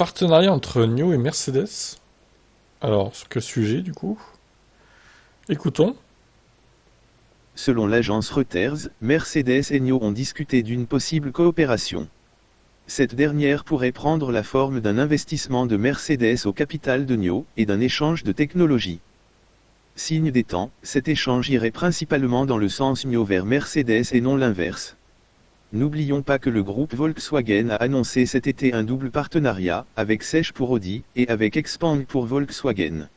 partenariat entre NIO et Mercedes. Alors, sur quel sujet du coup? Écoutons. Selon l'agence Reuters, Mercedes et NIO ont discuté d'une possible coopération. Cette dernière pourrait prendre la forme d'un investissement de Mercedes au capital de NIO et d'un échange de technologies. Signe des temps, cet échange irait principalement dans le sens NIO vers Mercedes et non l'inverse. N'oublions pas que le groupe Volkswagen a annoncé cet été un double partenariat, avec Sech pour Audi, et avec Expand pour Volkswagen.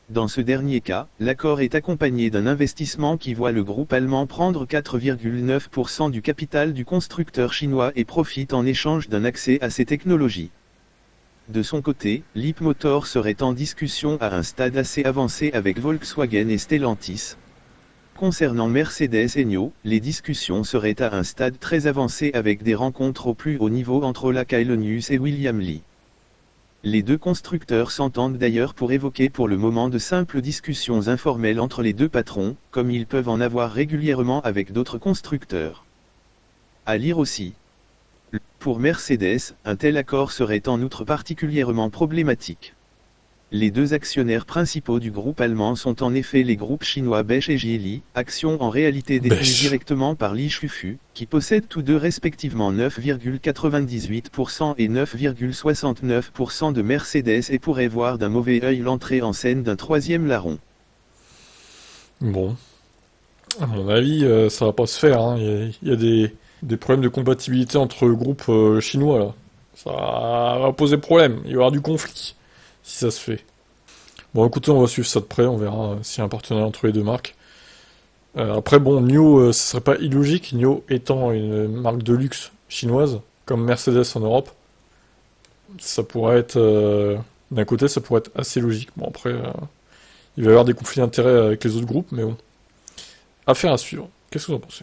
Dans ce dernier cas, l'accord est accompagné d'un investissement qui voit le groupe allemand prendre 4,9% du capital du constructeur chinois et profite en échange d'un accès à ces technologies. De son côté, Leapmotor serait en discussion à un stade assez avancé avec Volkswagen et Stellantis. Concernant Mercedes et NIO, les discussions seraient à un stade très avancé avec des rencontres au plus haut niveau entre Ola Källenius et William Li. Les deux constructeurs s'entendent d'ailleurs pour évoquer pour le moment de simples discussions informelles entre les deux patrons, comme ils peuvent en avoir régulièrement avec d'autres constructeurs. À lire aussi. Pour Mercedes, un tel accord serait en outre particulièrement problématique. Les deux actionnaires principaux du groupe allemand sont en effet les groupes chinois Beche et Geely, actions en réalité détenues Beche. directement par Li Shufu, qui possèdent tous deux respectivement 9,98% et 9,69% de Mercedes et pourraient voir d'un mauvais œil l'entrée en scène d'un troisième larron. Bon. À mon avis, ça va pas se faire, hein. Il y a des problèmes de compatibilité entre groupes chinois, là. Ça va poser problème. Il va y avoir du conflit, si ça se fait. Bon, écoutez, on va suivre ça de près, on verra s'il y a un partenariat entre les deux marques. Après, bon, NIO, ce serait pas illogique, NIO étant une marque de luxe chinoise, comme Mercedes en Europe. Ça pourrait être... d'un côté, ça pourrait être assez logique. Bon, après, il va y avoir des conflits d'intérêts avec les autres groupes, mais bon. Affaire à suivre. Qu'est-ce que vous en pensez?